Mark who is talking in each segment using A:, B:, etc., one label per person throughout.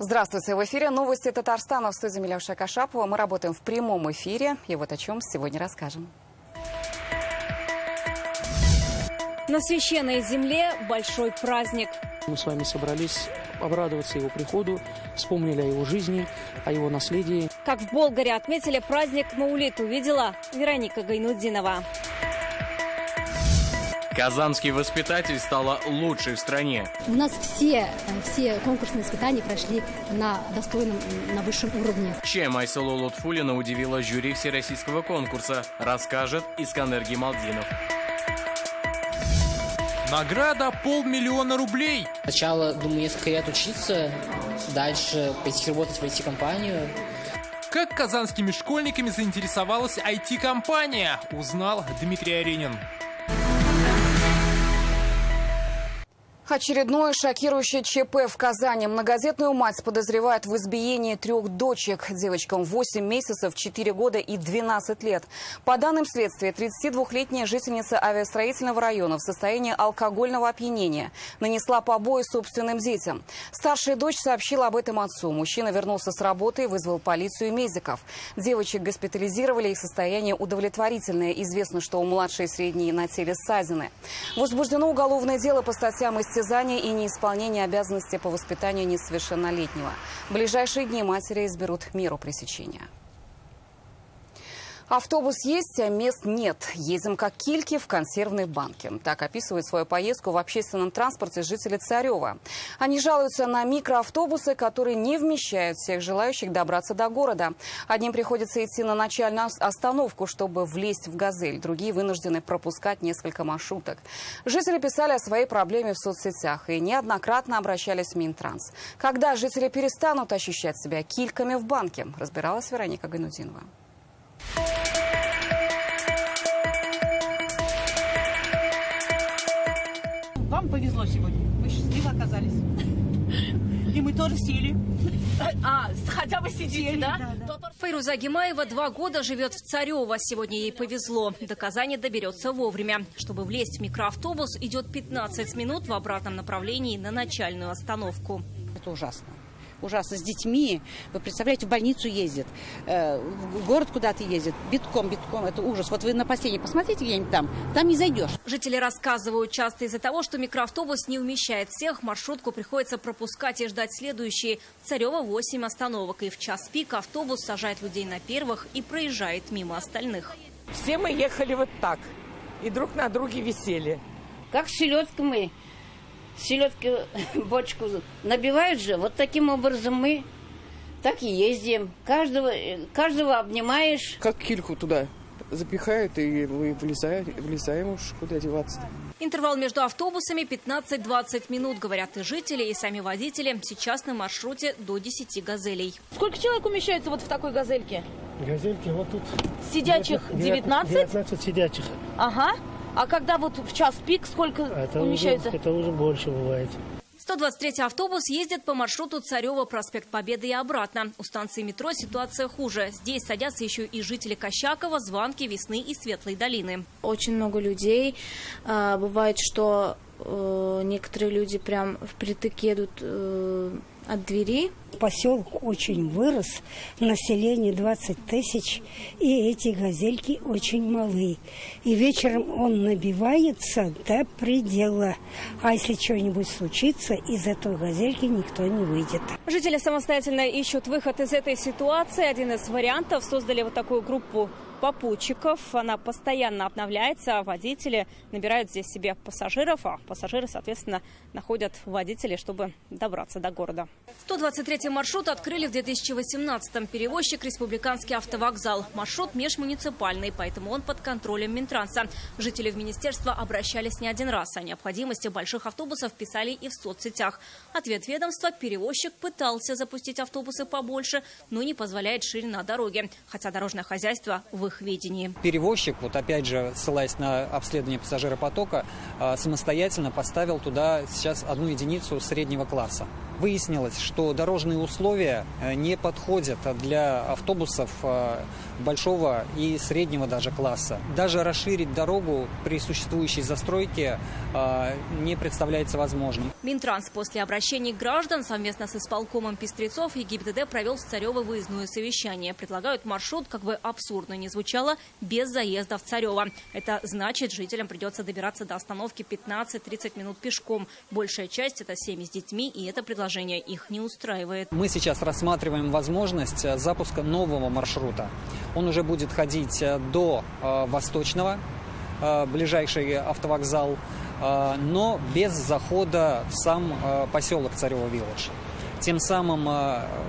A: Здравствуйте, в эфире новости Татарстана, в студии Миляуша Кашапова. Мы работаем в прямом эфире, и вот о чем сегодня расскажем.
B: На священной земле большой праздник.
C: Мы с вами собрались обрадоваться его приходу, вспомнили о его жизни, о его наследии.
B: Как в Болгаре отметили праздник Маулид, увидела Вероника Гайнуддинова.
D: Казанский воспитатель стала лучшей в стране.
E: У нас все конкурсные испытания прошли на достойном, на высшем уровне.
D: Чем Айсулу Лутфуллина удивила жюри всероссийского конкурса, расскажет Искандер Гималдинов.
F: Награда 500 000 рублей.
G: Сначала, думаю, несколько лет учиться, дальше пойти работать в IT-компанию.
F: Как казанскими школьниками заинтересовалась IT-компания, узнал Дмитрий Аренин.
A: Очередное шокирующее ЧП в Казани. Многодетную мать подозревают в избиении 3 дочек. Девочкам 8 месяцев, 4 года и 12 лет. По данным следствия, 32-летняя жительница авиастроительного района в состоянии алкогольного опьянения нанесла побои собственным детям. Старшая дочь сообщила об этом отцу. Мужчина вернулся с работы и вызвал полицию и медиков. Девочек госпитализировали, их состояние удовлетворительное. Известно, что у младшей и средней на теле ссадины. Возбуждено уголовное дело по статьям истязания и неисполнение обязанностей по воспитанию несовершеннолетнего. В ближайшие дни матери изберут меру пресечения. Автобус есть, а мест нет. Едем как кильки в консервной банке. Так описывают свою поездку в общественном транспорте жители Царева. Они жалуются на микроавтобусы, которые не вмещают всех желающих добраться до города. Одним приходится идти на начальную остановку, чтобы влезть в «Газель». Другие вынуждены пропускать несколько маршруток. Жители писали о своей проблеме в соцсетях и неоднократно обращались в Минтранс. Когда жители перестанут ощущать себя кильками в банке, разбиралась Вероника Гайнуддинова.
H: Вам повезло сегодня. Вы счастливо оказались. И мы тоже сели.
B: Хотя бы сидели, да?
H: Да.
B: Файруза Гимаева 2 года живет в Царево. Сегодня ей повезло. До Казани доберется вовремя. Чтобы влезть в микроавтобус, идет 15 минут в обратном направлении на начальную остановку.
H: Это ужасно. Ужасно. С детьми. Вы представляете, в больницу ездят, в город куда-то ездят. Битком. Это ужас. Вот вы на последней посмотрите где-нибудь там не зайдешь.
B: Жители рассказывают, часто из-за того, что микроавтобус не вмещает всех, маршрутку приходится пропускать и ждать следующие. В Царево 8 остановок. И в час пик автобус сажает людей на первых и проезжает мимо остальных.
I: Все мы ехали вот так. И друг на друге висели.
J: Как селедка мы. Селедки бочку набивают же. Вот таким образом мы так и ездим. Каждого обнимаешь.
C: Как кильку туда запихают, и мы влезаем уж, куда деваться-то.
B: Интервал между автобусами 15-20 минут, говорят и жители, и сами водители. Сейчас на маршруте до 10 «Газелей».
K: Сколько человек умещается вот в такой «Газельке»?
L: «Газельки» вот тут.
K: Сидячих 19?
L: 19 сидячих.
K: Ага. А когда вот в час пик сколько умещается?
L: Это уже больше бывает.
B: 123-й автобус ездит по маршруту Царева, проспект Победы и обратно. У станции метро ситуация хуже. Здесь садятся еще и жители Кощакова, Званки, Весны и Светлой долины.
M: Очень много людей. Бывает, что некоторые люди прям впритык едут от двери.
N: Поселок очень вырос, население 20 тысяч, и эти «Газельки» очень малы. И вечером он набивается до предела. А если что-нибудь случится, из этого «Газельки» никто не выйдет.
B: Жители самостоятельно ищут выход из этой ситуации. Один из вариантов — создали вот такую группу попутчиков. Она постоянно обновляется. Водители набирают здесь себе пассажиров, а пассажиры, соответственно, находят водителей, чтобы добраться до города. 123-й маршрут открыли в 2018-м. Перевозчик — Республиканский автовокзал. Маршрут межмуниципальный, поэтому он под контролем Минтранса. Жители в министерство обращались не один раз. О необходимости больших автобусов писали и в соцсетях. Ответ ведомства — перевозчик пытался запустить автобусы побольше, но не позволяет ширина дороги. Хотя дорожное хозяйство в их ведении.
O: Перевозчик, вот опять же, ссылаясь на обследование пассажиропотока, самостоятельно поставил туда сейчас 1 единицу среднего класса. Выяснилось, что дорожные условия не подходят для автобусов большого и среднего даже класса. Даже расширить дорогу при существующей застройке не представляется возможным.
B: Минтранс после обращений граждан совместно с исполкомом Пестрецов и ГИБДД провел в Царёво выездное совещание. Предлагают маршрут, как бы абсурдно ни звучало, без заезда в Царёво. Это значит, жителям придется добираться до остановки 15-30 минут пешком. Большая часть – это семьи с детьми, и это предложение их не устраивает.
O: Мы сейчас рассматриваем возможность запуска нового маршрута. Он уже будет ходить до Восточного, ближайший автовокзал, но без захода в сам поселок Царёво-Виллидж. Тем самым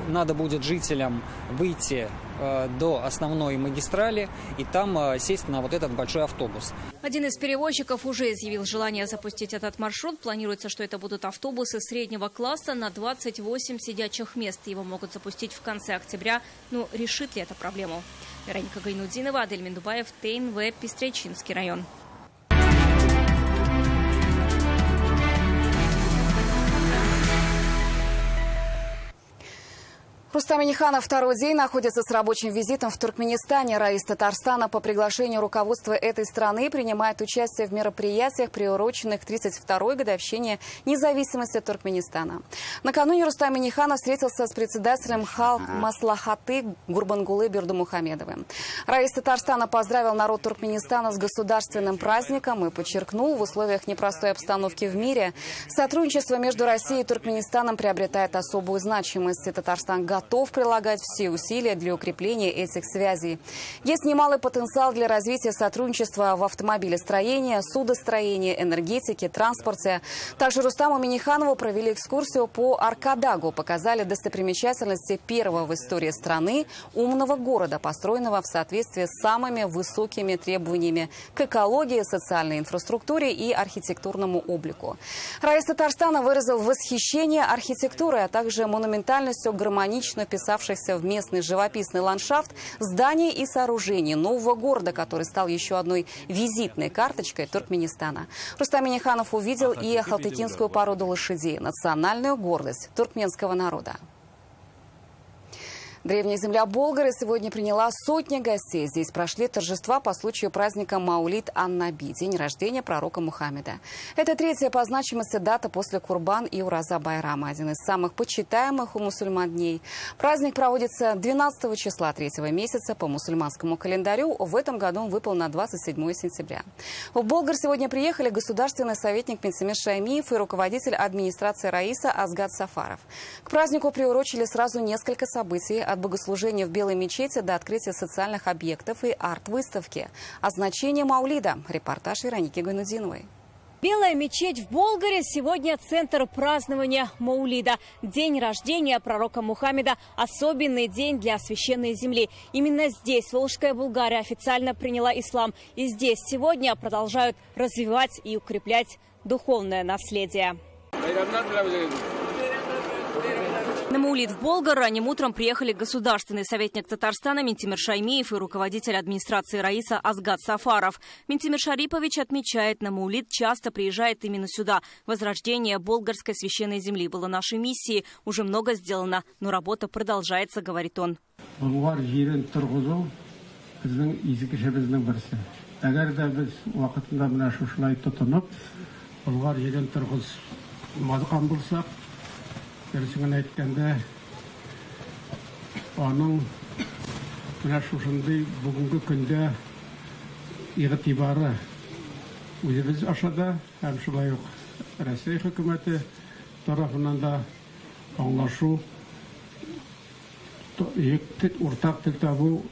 O: надо будет жителям выйти до основной магистрали и там сесть на вот этот большой автобус.
B: Один из перевозчиков уже изъявил желание запустить этот маршрут. Планируется, что это будут автобусы среднего класса на 28 сидячих мест. Его могут запустить в конце октября. Но решит ли это проблему? Вероника Гайнудинова, Адель Миндубаев, ТНВ, Пестречинский район.
A: Рустам Минниханов второй день находится с рабочим визитом в Туркменистане. Раис Татарстана по приглашению руководства этой страны принимает участие в мероприятиях, приуроченных к 32-й годовщине независимости Туркменистана. Накануне Рустам Минниханов встретился с председателем Халк Маслахаты Гурбангулы Бердумухамедовым. Раис Татарстана поздравил народ Туркменистана с государственным праздником и подчеркнул, в условиях непростой обстановки в мире сотрудничество между Россией и Туркменистаном приобретает особую значимость. И Татарстан готов прилагать все усилия для укрепления этих связей. Есть немалый потенциал для развития сотрудничества в автомобилестроении, судостроении, энергетике, транспорте. Также Рустаму Минниханову провели экскурсию по Аркадагу, показали достопримечательности первого в истории страны умного города, построенного в соответствии с самыми высокими требованиями к экологии, социальной инфраструктуре и архитектурному облику. Раис Татарстана выразил восхищение архитектурой, а также монументальностью гармонично вписавшихся в местный живописный ландшафт зданий и сооружений нового города, который стал еще одной визитной карточкой Туркменистана. Рустам Минниханов увидел и халтыкинскую породу лошадей, национальную гордость туркменского народа. Древняя земля Болгары сегодня приняла сотни гостей. Здесь прошли торжества по случаю праздника Маулид ан-Наби, день рождения пророка Мухаммеда. Это третья по значимости дата после Курбан и Ураза Байрама, один из самых почитаемых у мусульман дней. Праздник проводится 12 числа 3-го месяца по мусульманскому календарю. В этом году он выпал на 27 сентября. В Болгар сегодня приехали государственный советник Ментимир Шаймиев и руководитель администрации Раиса Азгат Сафаров. К празднику приурочили сразу несколько событий, от богослужения в Белой мечети до открытия социальных объектов и арт-выставки. О значении Маулида. Репортаж Вероники Гайнудиновой.
B: Белая мечеть в Болгаре сегодня центр празднования Маулида. День рождения пророка Мухаммеда – особенный день для священной земли. Именно здесь Волжская Булгария официально приняла ислам. И здесь сегодня продолжают развивать и укреплять духовное наследие. На Маулид в Болгар ранним утром приехали государственный советник Татарстана Ментимир Шаймиев и руководитель администрации Раиса Азгат Сафаров. Ментимир Шарипович отмечает, на Маулид часто приезжает именно сюда. Возрождение болгарской священной земли было нашей миссией. Уже много сделано, но работа продолжается, говорит он.
P: Дәрісімен әйткенде, оның мына шушындай бүгінгі күнде иғтибары өзіміз ашада, һәм шулай ук Россия хөкүмәте тарафынан да аңлашу, уртак тел табу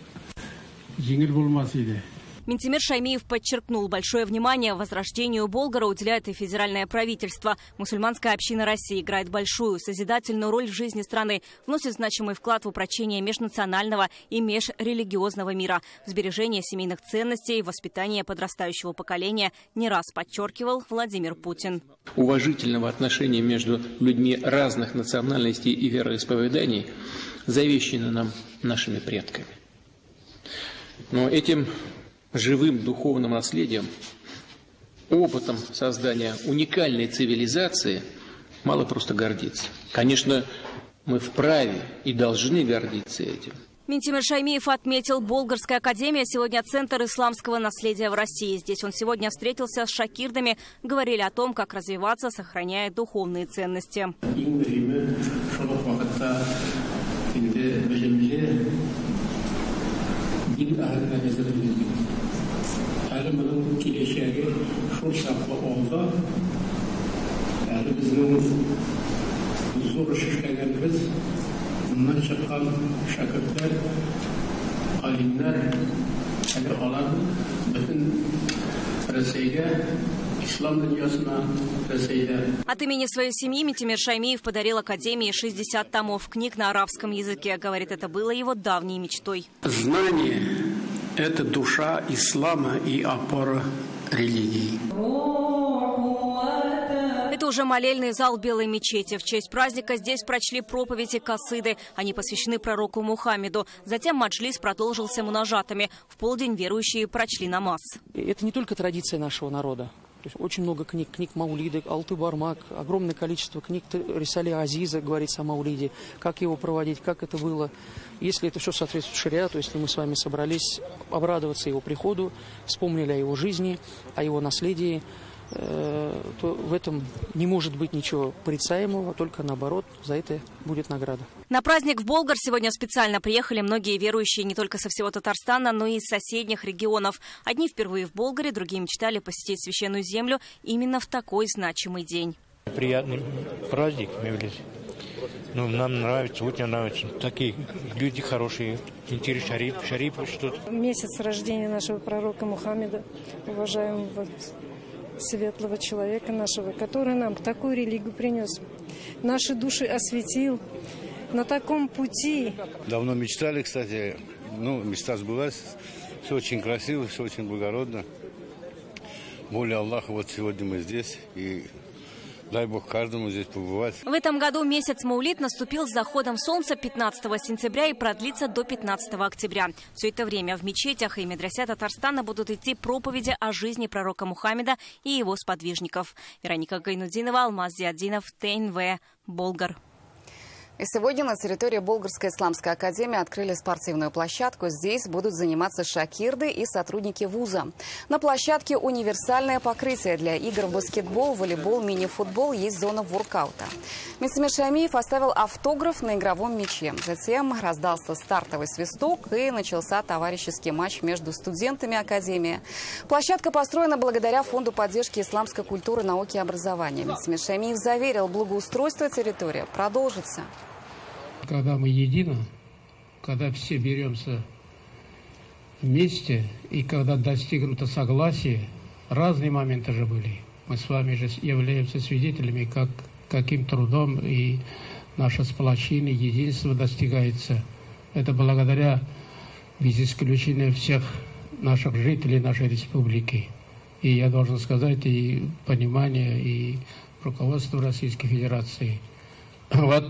P: җиңел булмас иде.
B: Ментимир Шаймиев подчеркнул, большое внимание возрождению Болгара уделяет и федеральное правительство. Мусульманская община России играет большую созидательную роль в жизни страны, вносит значимый вклад в упрочение межнационального и межрелигиозного мира, в сбережение семейных ценностей, в воспитание подрастающего поколения, не раз подчеркивал Владимир Путин.
Q: Уважительного отношения между людьми разных национальностей и вероисповеданий завещено нам нашими предками. Но этим живым духовным наследием, опытом создания уникальной цивилизации мало просто гордиться. Конечно, мы вправе и должны гордиться этим.
B: Минтимир Шаймиев отметил, Болгарская академия сегодня центр исламского наследия в России. Здесь он сегодня встретился с шакирдами, говорили о том, как развиваться, сохраняя духовные ценности.
P: Bundan çıkan şakirtler, alimler, hele olan bütün Россия, ислам dünyasına, Россия.
B: От имени своей семьи Минтимир Шаймиев подарил Академии 60 томов книг на арабском языке. Говорит, это было его давней мечтой.
P: Знание – это душа ислама и опора религии.
B: Это уже молельный зал Белой мечети. В честь праздника здесь прочли проповеди касиды. Они посвящены пророку Мухаммеду. Затем маджлис продолжился мунажатами. В полдень верующие прочли намаз.
C: Это не только традиция нашего народа. То есть очень много книг Маулиды, Алты-Бармак, огромное количество книг Рисали Азиза, говорится о Маулиде, как его проводить, как это было. Если это все соответствует шариату, если мы с вами собрались обрадоваться его приходу, вспомнили о его жизни, о его наследии, то в этом не может быть ничего порицаемого, только наоборот, за это будет награда.
B: На праздник в Болгар сегодня специально приехали многие верующие не только со всего Татарстана, но и из соседних регионов. Одни впервые в Болгаре, другие мечтали посетить священную землю именно в такой значимый день.
R: Приятный праздник, Мевлис. Ну, нам нравится, очень нравится. Такие люди хорошие, интересно, шариф, что-то.
S: Месяц рождения нашего пророка Мухаммеда, уважаемого светлого человека нашего, который нам такую религию принес, наши души осветил на таком пути.
T: Давно мечтали, кстати, мечта сбылась, все очень красиво, все очень благородно. Моля Аллаха, вот сегодня мы здесь, и дай Бог каждому здесь побывать.
B: В этом году месяц Маулид наступил с заходом солнца 15 сентября и продлится до 15 октября. Все это время в мечетях и медресе Татарстана будут идти проповеди о жизни пророка Мухаммеда и его сподвижников. Вероника Гайнудинова, Алмаз Зиаддинов, ТНВ, Болгар.
A: И сегодня на территории Болгарской исламской академии открыли спортивную площадку. Здесь будут заниматься шакирды и сотрудники вуза. На площадке универсальное покрытие для игр в баскетбол, волейбол, мини-футбол, есть зона воркаута. Минтимир Шаймиев оставил автограф на игровом мяче. Затем раздался стартовый свисток и начался товарищеский матч между студентами академии. Площадка построена благодаря Фонду поддержки исламской культуры, науки и образования. Минтимир Шаймиев заверил, благоустройство территории продолжится.
P: Когда мы едины, когда все беремся вместе и когда достигнуто согласие, разные моменты же были. Мы с вами же являемся свидетелями, каким трудом и наше сплочение, единство достигается. Это благодаря, без исключения всех наших жителей нашей республики. И я должен сказать, и понимание, и руководство Российской Федерации. Вот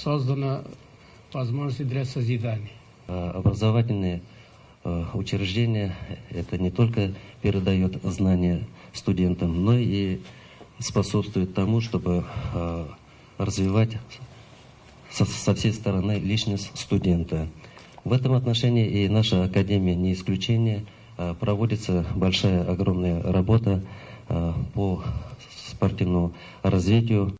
P: создана возможность для созидания.
U: Образовательные учреждения это не только передает знания студентам, но и способствует тому, чтобы развивать со всей стороны личность студента. В этом отношении и наша академия не исключение. Проводится большая, огромная работа по спортивному развитию.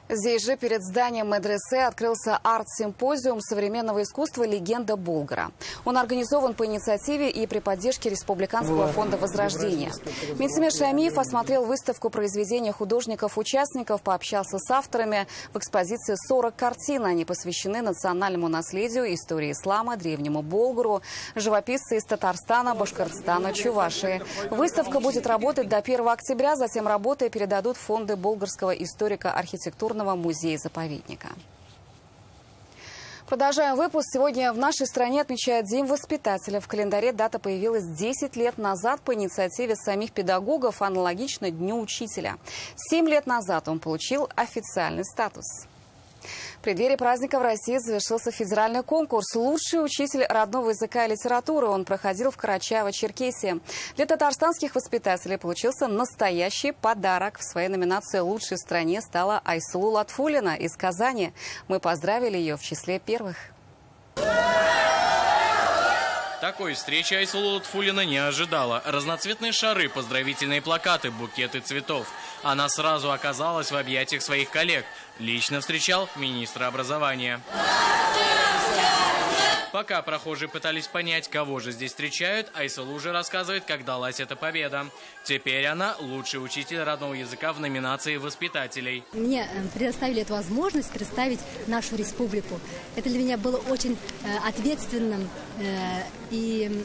A: Здесь же перед зданием медресе открылся арт-симпозиум современного искусства «Легенда Болгара». Он организован по инициативе и при поддержке Республиканского фонда возрождения. Минтимир Шаймиев осмотрел выставку произведений художников-участников, пообщался с авторами. В экспозиции 40 картин. Они посвящены национальному наследию, истории ислама, древнему Болгару, живописцы из Татарстана, Башкортостана, Чувашии. Выставка будет работать до 1 октября, затем работы передадут в фонды Болгарского историко-архитектурного музея-заповедника. Продолжаем выпуск. Сегодня в нашей стране отмечают День воспитателя. В календаре дата появилась 10 лет назад по инициативе самих педагогов, аналогично Дню учителя. 7 лет назад он получил официальный статус. В преддверии праздника в России завершился федеральный конкурс «Лучший учитель родного языка и литературы». Он проходил в Карачаево-Черкесии. Для татарстанских воспитателей получился настоящий подарок. В своей номинации «Лучшей в стране» стала Айсулу Латфуллина из Казани. Мы поздравили ее в числе первых.
D: Такой встречи Айсулу Латфуллина не ожидала. Разноцветные шары, поздравительные плакаты, букеты цветов. Она сразу оказалась в объятиях своих коллег. Лично встречал министра образования. Пока прохожие пытались понять, кого же здесь встречают, Айсулу уже рассказывает, как далась эта победа. Теперь она лучший учитель родного языка в номинации воспитателей.
E: Мне предоставили эту возможность представить нашу республику. Это для меня было очень ответственным. И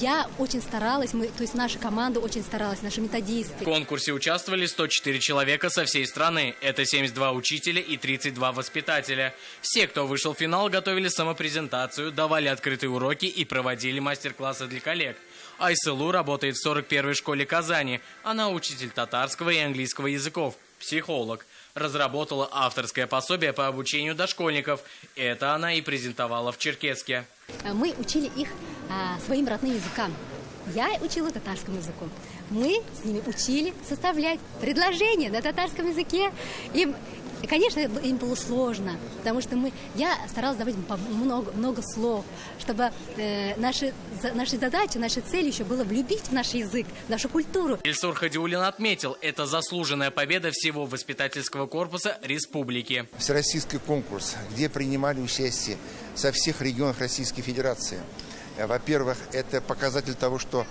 E: я очень старалась, то есть наша команда очень старалась, наши методисты.
D: В конкурсе участвовали 104 человека со всей страны. Это 72 учителя и 32 воспитателя. Все, кто вышел в финал, готовили самопрезентацию, давали открытые уроки и проводили мастер-классы для коллег. Айсулу работает в 41-й школе Казани. Она учитель татарского и английского языков, психолог. Разработала авторское пособие по обучению дошкольников. Это она и презентовала в Черкесске.
E: Мы учили их своим родным языкам. Я учила татарскому языку. Мы с ними учили составлять предложения на татарском языке. И, конечно, им было сложно, потому что я старалась давать много слов, чтобы нашей задачей, нашей целью еще было влюбить в наш язык, в нашу культуру.
D: Ильсур Хадиуллин отметил, это заслуженная победа всего воспитательского корпуса республики.
V: Всероссийский конкурс, где принимали участие со всех регионов Российской Федерации. Во-первых, это показатель того, что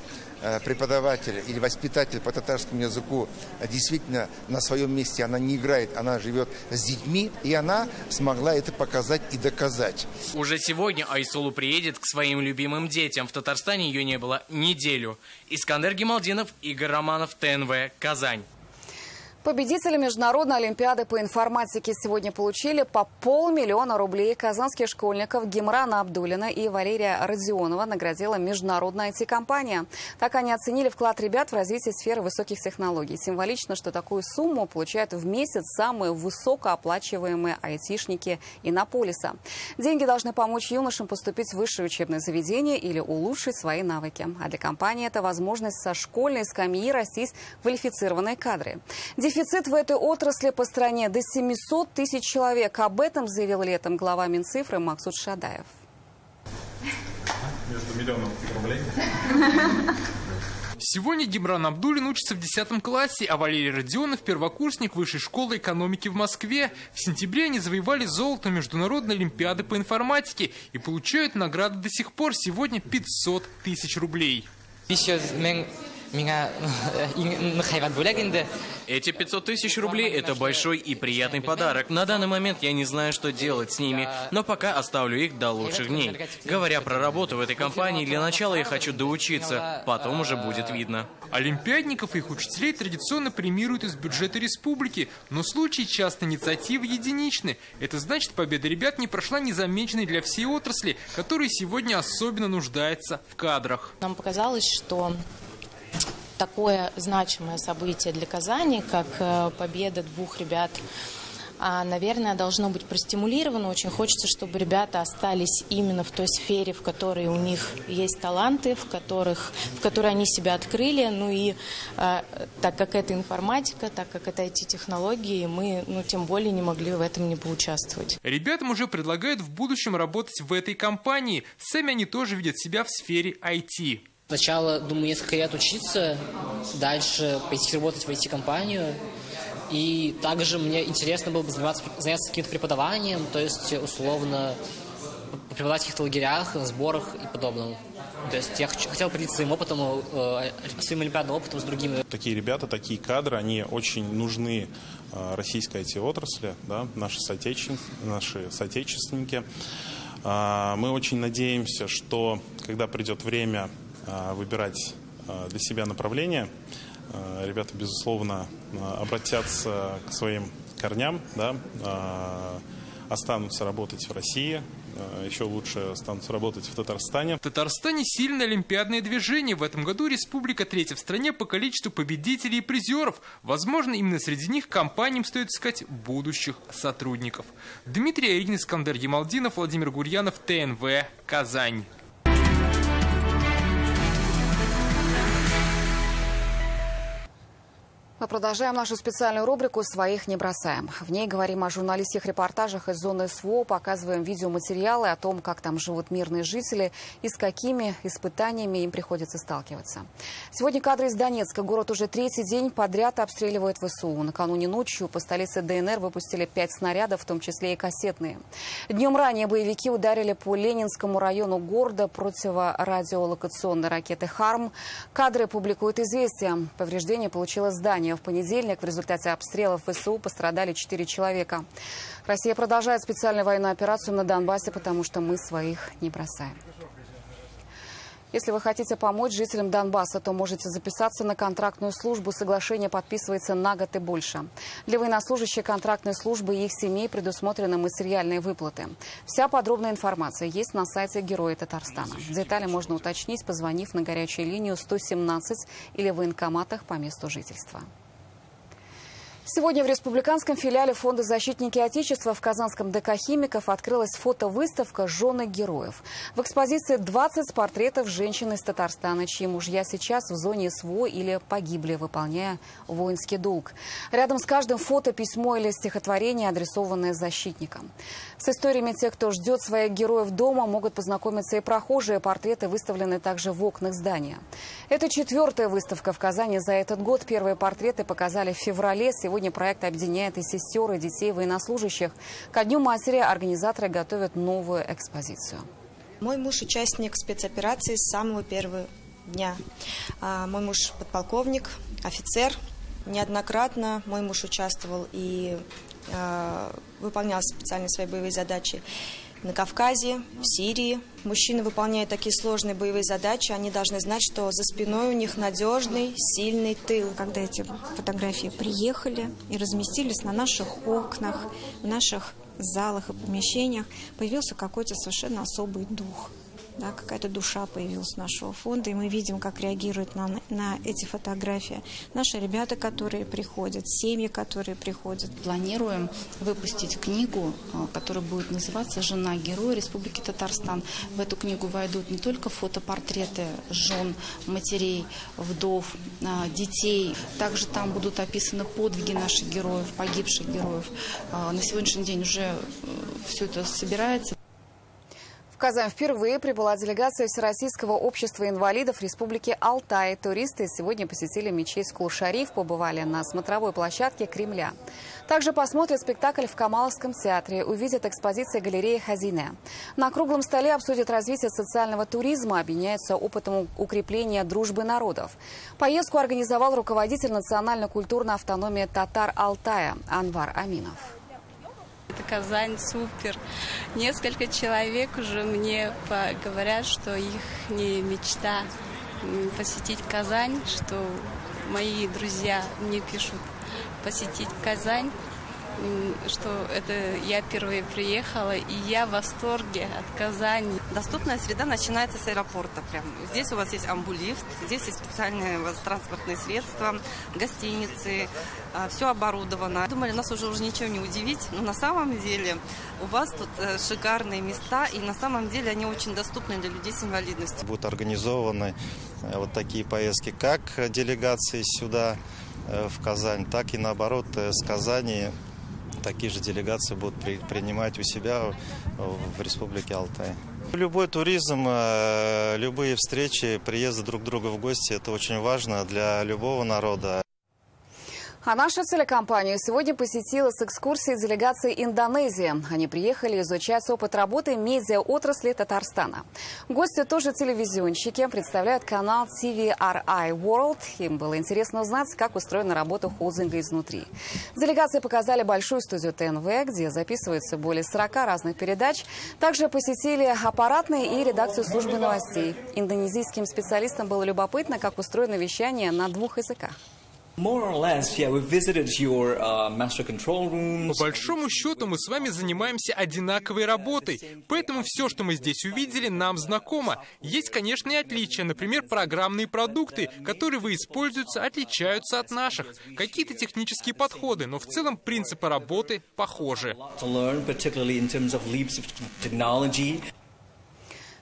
V: преподаватель или воспитатель по татарскому языку действительно на своем месте, она не играет, она живет с детьми, и она смогла это показать и доказать.
D: Уже сегодня Айсулу приедет к своим любимым детям. В Татарстане ее не было неделю. Искандер Гималдинов, Игорь Романов, ТНВ, Казань.
A: Победители Международной олимпиады по информатике сегодня получили по 500 000 рублей. Казанских школьников Гимрана Абдуллина и Валерия Родионова наградила международная IT-компания. Так они оценили вклад ребят в развитие сферы высоких технологий. Символично, что такую сумму получают в месяц самые высокооплачиваемые айтишники Иннополиса. Деньги должны помочь юношам поступить в высшее учебное заведение или улучшить свои навыки. А для компании это возможность со школьной скамьи растить квалифицированные кадры. Дефицит в этой отрасли по стране до 700 000 человек. Об этом заявил летом глава Минцифры Максут Шадаев.
W: Между миллионом рублей.
F: Сегодня Гимран Абдуллин учится в 10 классе, а Валерий Родионов – первокурсник Высшей школы экономики в Москве. В сентябре они завоевали золото Международной олимпиады по информатике и получают награды до сих пор. Сегодня 500 000 рублей.
D: Эти 500 000 рублей – это большой и приятный подарок. На данный момент я не знаю, что делать с ними, но пока оставлю их до лучших дней. Говоря про работу в этой компании, для начала я хочу доучиться, потом уже будет видно.
F: Олимпиадников и их учителей традиционно премируют из бюджета республики, но случаи часто инициативы единичны. Это значит, победа ребят не прошла незамеченной для всей отрасли, которая сегодня особенно нуждается в кадрах.
X: Нам показалось, что такое значимое событие для Казани, как победа двух ребят, наверное, должно быть простимулировано. Очень хочется, чтобы ребята остались именно в той сфере, в которой у них есть таланты, в которой они себя открыли. Ну и так как это информатика, так как это IT-технологии, мы тем более не могли в этом не поучаствовать.
F: Ребятам уже предлагают в будущем работать в этой компании. Сами они тоже видят себя в сфере IT.
G: Сначала, думаю, несколько лет учиться, дальше пойти работать в IT-компанию. И также мне интересно было бы заняться каким-то преподаванием, то есть, условно, преподавать в каких-то лагерях, сборах и подобном. То есть я хотел поделиться своим опытом, своим олимпиадным опытом с другими.
W: Такие ребята, такие кадры, они очень нужны российской IT-отрасли, да, наши соотечественники. Мы очень надеемся, что когда придет время выбирать для себя направление, ребята, безусловно, обратятся к своим корням, да, останутся работать в России, еще лучше станут работать в Татарстане.
F: В Татарстане сильное олимпиадное движение. В этом году республика третья в стране по количеству победителей и призеров. Возможно, именно среди них компаниям стоит искать будущих сотрудников. Дмитрий Аирин, Искандер Ямалдинов, Владимир Гурьянов, ТНВ, Казань.
A: Мы продолжаем нашу специальную рубрику «Своих не бросаем». В ней говорим о журналистских репортажах из зоны СВО, показываем видеоматериалы о том, как там живут мирные жители и с какими испытаниями им приходится сталкиваться. Сегодня кадры из Донецка. Город уже третий день подряд обстреливает ВСУ. Накануне ночью по столице ДНР выпустили 5 снарядов, в том числе и кассетные. Днем ранее боевики ударили по Ленинскому району города противорадиолокационной ракеты «Харм». Кадры публикуют «Известия». Повреждение получило здание. В понедельник в результате обстрелов ВСУ пострадали 4 человека. Россия продолжает специальную военную операцию на Донбассе, потому что мы своих не бросаем. Если вы хотите помочь жителям Донбасса, то можете записаться на контрактную службу. Соглашение подписывается на год и больше. Для военнослужащих контрактной службы и их семей предусмотрены материальные выплаты. Вся подробная информация есть на сайте Герои Татарстана. Детали можно уточнить, позвонив на горячую линию 117 или в военкоматах по месту жительства. Сегодня в республиканском филиале Фонда «Защитники Отечества» в Казанском ДК «Химиков» открылась фотовыставка «Жены героев». В экспозиции 20 портретов женщин из Татарстана, чьи мужья сейчас в зоне СВО или погибли, выполняя воинский долг. Рядом с каждым фото письмо или стихотворение, адресованное защитникам. С историями тех, кто ждет своих героев дома, могут познакомиться и прохожие. Портреты выставлены также в окнах здания. Это 4-я выставка в Казани за этот год. Первые портреты показали в феврале. Сегодня проект объединяет и сестер, и детей военнослужащих. Ко Дню матери организаторы готовят новую экспозицию.
H: Мой муж участник спецоперации с самого первого дня. Мой муж подполковник, офицер. Неоднократно мой муж участвовал и выполнял специальные свои боевые задачи на Кавказе, в Сирии. Мужчины выполняют такие сложные боевые задачи, они должны знать, что за спиной у них надежный, сильный тыл. Когда эти фотографии приехали и разместились на наших окнах, в наших залах и помещениях, появился какой-то совершенно особый дух. Да, какая-то душа появилась нашего фонда, и мы видим, как реагируют на эти фотографии наши ребята, которые приходят, семьи, которые приходят.
I: Планируем выпустить книгу, которая будет называться «Жена героя Республики Татарстан». В эту книгу войдут не только фотопортреты жен, матерей, вдов, детей. Также там будут описаны подвиги наших героев, погибших героев. На сегодняшний день уже все это собирается.
A: В Казань впервые прибыла делегация Всероссийского общества инвалидов Республики Алтай. Туристы сегодня посетили мечеть Кул-Шариф, побывали на смотровой площадке Кремля. Также посмотрят спектакль в Камаловском театре, увидят экспозиции галереи «Хазине». На круглом столе обсудят развитие социального туризма, обменяются опытом укрепления дружбы народов. Поездку организовал руководитель национальной культурной автономии татар Алтая Анвар Аминов.
J: Это Казань супер. Несколько человек уже мне говорят, что их мечта посетить Казань, что мои друзья мне пишут посетить Казань, что это я впервые приехала, и я в восторге от Казани.
K: Доступная среда начинается с аэропорта. Прям. Здесь у вас есть амбулифт, здесь есть специальные транспортные средства, гостиницы, все оборудовано. Думали, нас уже ничего не удивить, но на самом деле у вас тут шикарные места, и на самом деле они очень доступны для людей с инвалидностью.
Y: Будут организованы вот такие поездки, как делегации сюда в Казань, так и наоборот с Казани такие же делегации будут принимать у себя в Республике Алтай. Любой туризм, любые встречи, приезды друг к другу в гости – это очень важно для любого народа.
A: А наша телекомпания сегодня посетила с экскурсией делегации Индонезии. Они приехали изучать опыт работы медиаотрасли Татарстана. Гости тоже телевизионщики, представляют канал TVRI World. Им было интересно узнать, как устроена работа холдинга изнутри. Делегации показали большую студию ТНВ, где записывается более 40 разных передач. Также посетили аппаратные и редакцию службы новостей. Индонезийским специалистам было любопытно, как устроено вещание на 2 языках.
F: По большому счету мы с вами занимаемся одинаковой работой, поэтому все, что мы здесь увидели, нам знакомо. Есть, конечно, и отличия. Например, программные продукты, которые вы используете, отличаются от наших. Какие-то технические подходы, но в целом принципы работы похожи.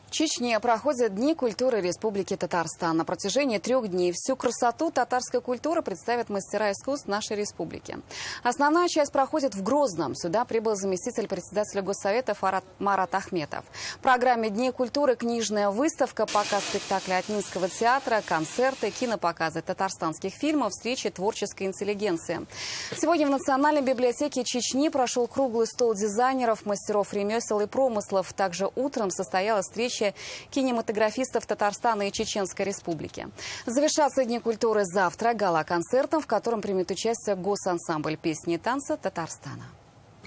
A: В Чечне проходят Дни культуры Республики Татарстан. На протяжении 3 дней всю красоту татарской культуры представят мастера искусств нашей республики. Основная часть проходит в Грозном. Сюда прибыл заместитель председателя Госсовета Марат Ахметов. В программе Дней культуры книжная выставка, показ спектакля от Минского театра, концерты, кинопоказы татарстанских фильмов, встречи творческой интеллигенции. Сегодня в Национальной библиотеке Чечни прошел круглый стол дизайнеров, мастеров ремесел и промыслов. Также утром состоялась встреча кинематографистов Татарстана и Чеченской Республики. Завершатся Дни культуры завтра гала-концертом, в котором примет участие госансамбль песни и танца Татарстана.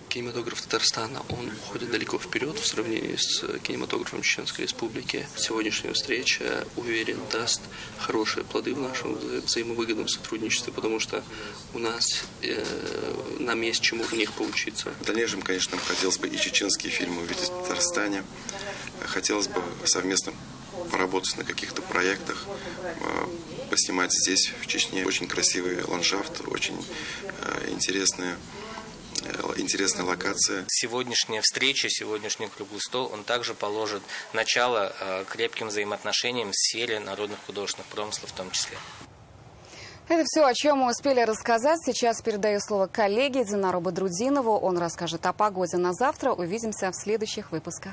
L: Кинематограф Татарстана, он уходит далеко вперед в сравнении с кинематографом Чеченской Республики. Сегодняшняя встреча, уверен, даст хорошие плоды в нашем взаимовыгодном сотрудничестве, потому что у нас, нам есть чему у них поучиться.
M: В дальнейшем, конечно, хотелось бы и чеченские фильмы увидеть в Татарстане. Хотелось бы совместно поработать на каких-то проектах, поснимать здесь, в Чечне. Очень красивый ландшафт, очень интересная локация.
N: Сегодняшняя встреча, сегодняшний круглый стол, он также положит начало крепким взаимоотношениям в сфере народных художественных промыслов в том числе.
A: Это все, о чем мы успели рассказать. Сейчас передаю слово коллеге Динару Бадрудинову. Он расскажет о погоде на завтра. Увидимся в следующих выпусках.